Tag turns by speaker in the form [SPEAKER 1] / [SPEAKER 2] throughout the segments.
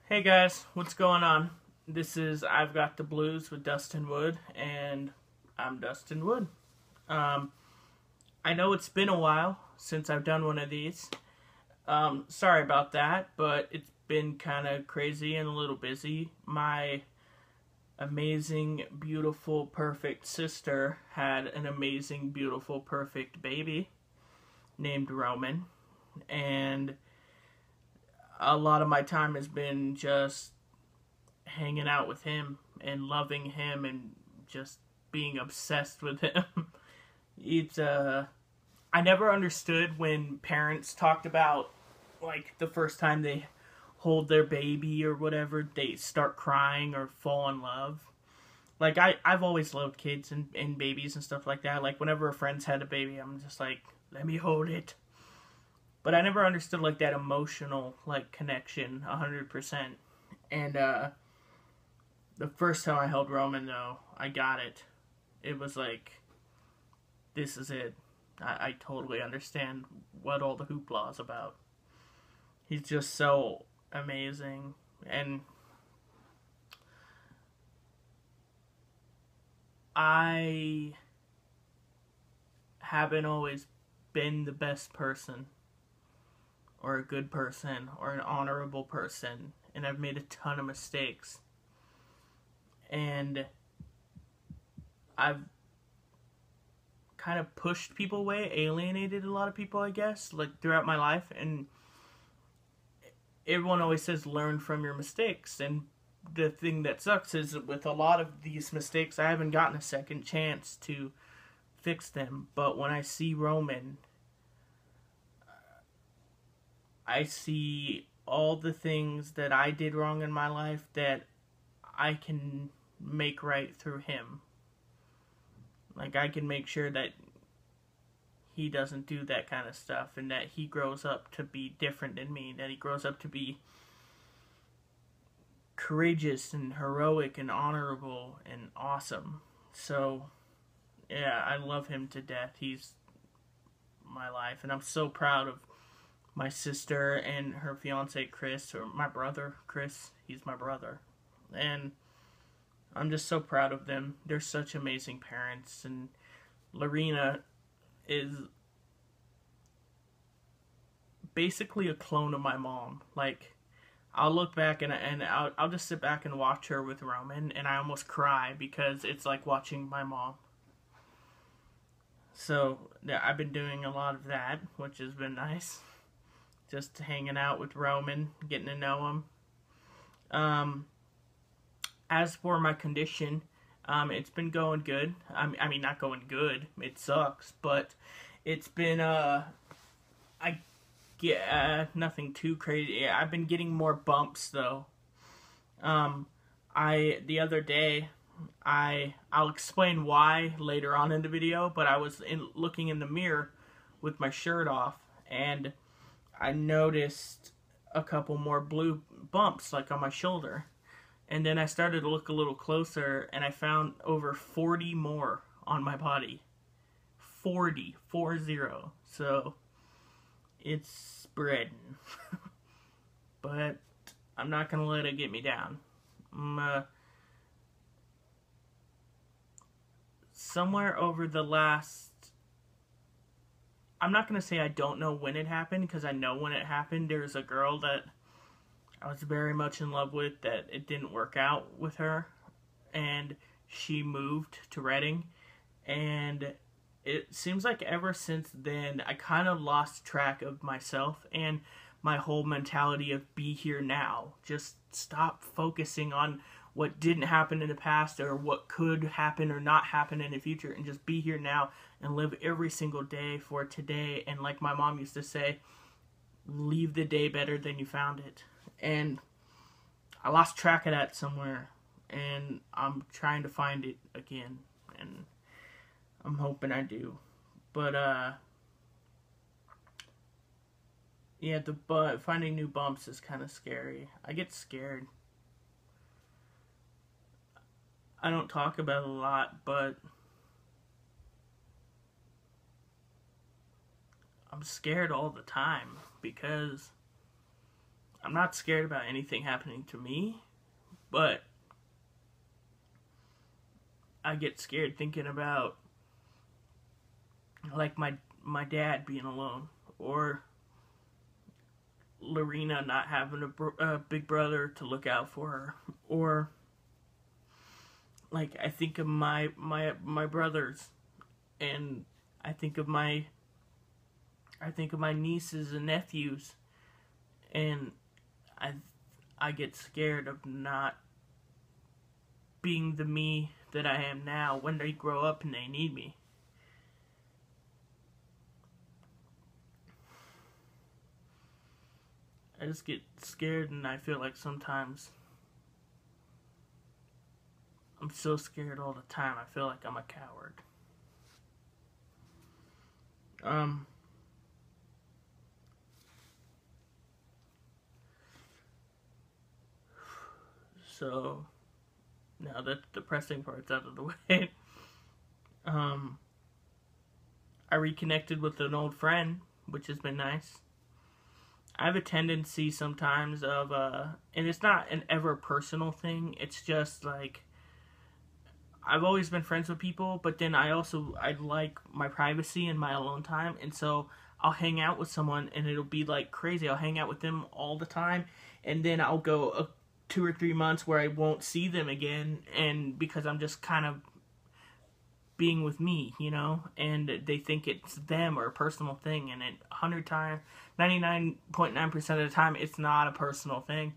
[SPEAKER 1] Hey guys, what's going on? This is I've Got the Blues with Dustin Wood, and I'm Dustin Wood. Um, I know it's been a while since I've done one of these. Sorry about that, but it's been kind of crazy and a little busy. My amazing, beautiful, perfect sister had an amazing, beautiful, perfect baby named Roman, and a lot of my time has been just hanging out with him and loving him and just being obsessed with him. It's I never understood when parents talked about like the first time they hold their baby or whatever, they start crying or fall in love. Like I've always loved kids and babies and stuff like that. Like whenever a friend's had a baby, I'm just like, let me hold it. But I never understood like that emotional like connection 100%. And the first time I held Roman, though, I got it. It was like, this is it. I totally understand what all the hoopla is about. He's just so amazing. And I haven't always been the best person, or a good person, or an honorable person. And I've made a ton of mistakes. And I've kind of pushed people away, alienated a lot of people, I guess, like throughout my life. And everyone always says learn from your mistakes. And the thing that sucks is that with a lot of these mistakes, I haven't gotten a second chance to fix them. But when I see Roman, I see all the things that I did wrong in my life that I can make right through him. Like, I can make sure that he doesn't do that kind of stuff, and that he grows up to be different than me, that he grows up to be courageous and heroic and honorable and awesome. So, yeah, I love him to death. He's my life, and I'm so proud of my sister and her fiance Chris, or my brother Chris. He's my brother. And I'm just so proud of them. They're such amazing parents, and Lorena is basically a clone of my mom. Like, I'll look back and I'll just sit back and watch her with Roman, and I almost cry because it's like watching my mom. So, yeah, I've been doing a lot of that, which has been nice. Just hanging out with Roman, getting to know him. As for my condition, it's been going good. I mean, not going good. It sucks, but it's been I get nothing too crazy. I've been getting more bumps though. The other day, I'll explain why later on in the video. But I was looking in the mirror with my shirt off, and I noticed a couple more blue bumps like on my shoulder. And then I started to look a little closer, and I found over 40 more on my body. 40. So, it's spreading. But I'm not going to let it get me down. Somewhere over the last... I'm not going to say I don't know when it happened, because I know when it happened. There's a girl that I was very much in love with that it didn't work out with her, and she moved to Reading, and it seems like ever since then I kind of lost track of myself and my whole mentality of be here now. Just stop focusing on what didn't happen in the past or what could happen or not happen in the future, and just be here now and live every single day for today. And like my mom used to say, leave the day better than you found it. And I lost track of that somewhere, and I'm trying to find it again, and I'm hoping I do. But yeah, finding new bumps is kind of scary. I get scared. I don't talk about it a lot, but I'm scared all the time because I'm not scared about anything happening to me, but I get scared thinking about, like, my dad being alone, or Lorena not having a big brother to look out for her, or like I think of my brothers, and I think of my nieces and nephews, and I get scared of not being the me that I am now when they grow up and they need me. I just get scared, and I feel like sometimes I'm so scared all the time. I feel like I'm a coward. So now that the depressing part's out of the way, I reconnected with an old friend, which has been nice. I have a tendency sometimes of, and it's not an ever personal thing, it's just like, I've always been friends with people, but then I like my privacy and my alone time, and so I'll hang out with someone, and it'll be like crazy. I'll hang out with them all the time, and then I'll go 2 or 3 months where I won't see them again, and because I'm just kind of being with me, you know, and they think it's them or a personal thing, and 99.9% of the time, it's not a personal thing.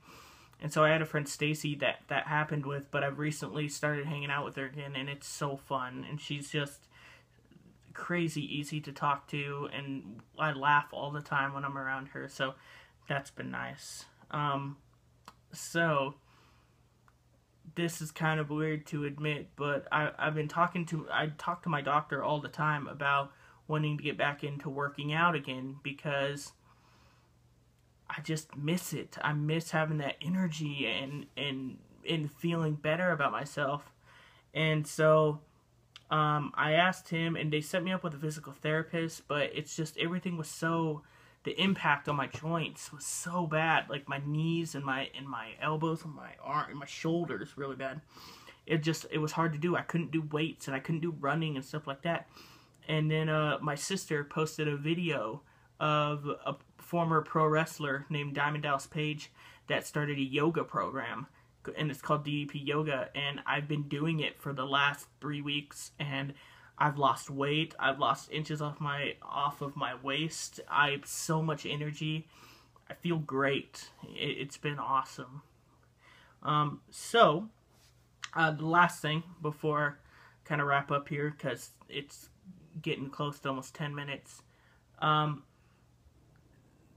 [SPEAKER 1] And so I had a friend, Stacy, that happened with, but I've recently started hanging out with her again, and it's so fun, and she's just crazy easy to talk to, and I laugh all the time when I'm around her, so that's been nice. So this is kind of weird to admit, but I talk to my doctor all the time about wanting to get back into working out again, because I just miss it. I miss having that energy and feeling better about myself. And so I asked him, and they set me up with a physical therapist, but it's just everything was so, the impact on my joints was so bad, like my knees and my elbows and my arm and my shoulders really bad. It was hard to do. I couldn't do weights, and I couldn't do running and stuff like that. And then my sister posted a video of a former pro wrestler named Diamond Dallas Page that started a yoga program, and it's called DDP Yoga, and I've been doing it for the last 3 weeks, and I've lost weight. I've lost inches off of my waist. I have so much energy. I feel great. It's been awesome. So the last thing before I kind of wrap up here, because it's getting close to almost 10 minutes.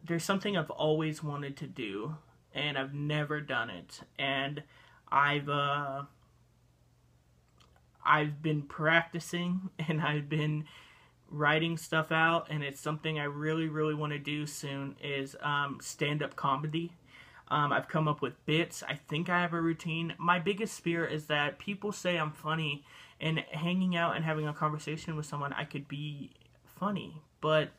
[SPEAKER 1] There's something I've always wanted to do, and I've never done it. And I've been practicing, and I've been writing stuff out, and it's something I really, really want to do soon, is stand-up comedy. I've come up with bits. I think I have a routine. My biggest fear is that people say I'm funny, and hanging out and having a conversation with someone, I could be funny, but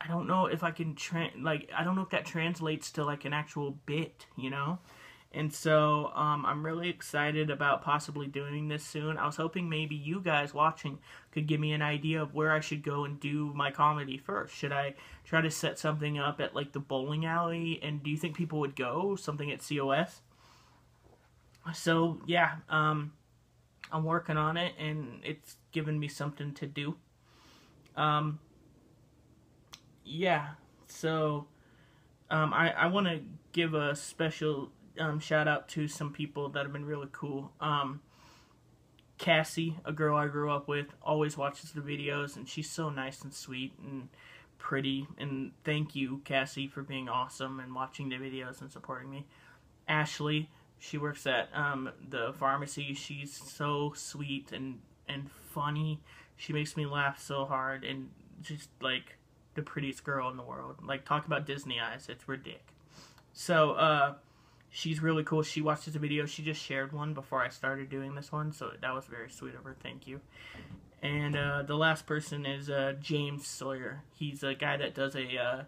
[SPEAKER 1] I don't know if I can, I don't know if that translates to, like, an actual bit, you know? And so, I'm really excited about possibly doing this soon. I was hoping maybe you guys watching could give me an idea of where I should go and do my comedy first. Should I try to set something up at, like, the bowling alley? And do you think people would go? Something at COS? So, yeah, I'm working on it, and it's given me something to do. Yeah, so I want to give a special shout out to some people that have been really cool. Cassie, a girl I grew up with, always watches the videos, and she's so nice and sweet and pretty, and thank you, Cassie, for being awesome and watching the videos and supporting me. Ashley, she works at the pharmacy. She's so sweet and funny. She makes me laugh so hard, and just like the prettiest girl in the world. Like, talk about Disney eyes, it's ridiculous. So she's really cool. She watches the video. She just shared one before I started doing this one, so that was very sweet of her. Thank you. And the last person is James Sawyer. He's a guy that does a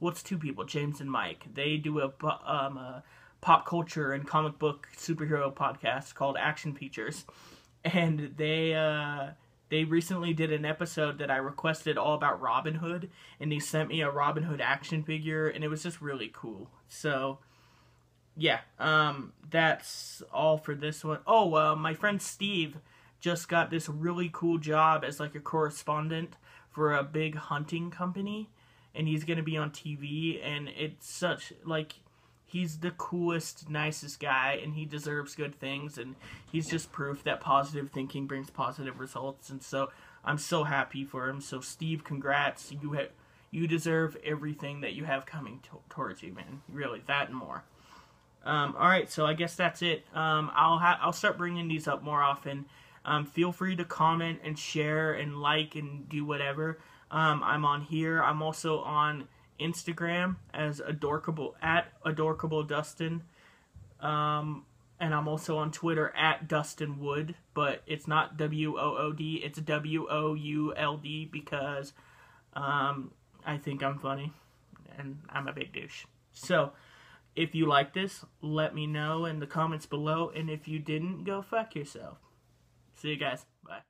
[SPEAKER 1] well, it's two people, James and Mike. They do a pop culture and comic book superhero podcast called Action Features, and they recently did an episode that I requested all about Robin Hood, and they sent me a Robin Hood action figure, and it was just really cool. So, yeah, that's all for this one. Oh, my friend Steve just got this really cool job as like a correspondent for a big hunting company, and he's gonna be on TV, and it's such, like, he's the coolest, nicest guy, and he deserves good things, and he's just proof that positive thinking brings positive results, and so I'm so happy for him. So Steve, congrats. You deserve everything that you have coming towards you, man. Really, that and more. Alright, so I guess that's it. I'll start bringing these up more often. Feel free to comment and share and like and do whatever. I'm on here. I'm also on Instagram as @AdorkableDustin. And I'm also on Twitter @DustinWood, but it's not WOOD, it's WOULD, because I think I'm funny and I'm a big douche. So if you like this, let me know in the comments below, and if you didn't, go fuck yourself. See you guys. Bye.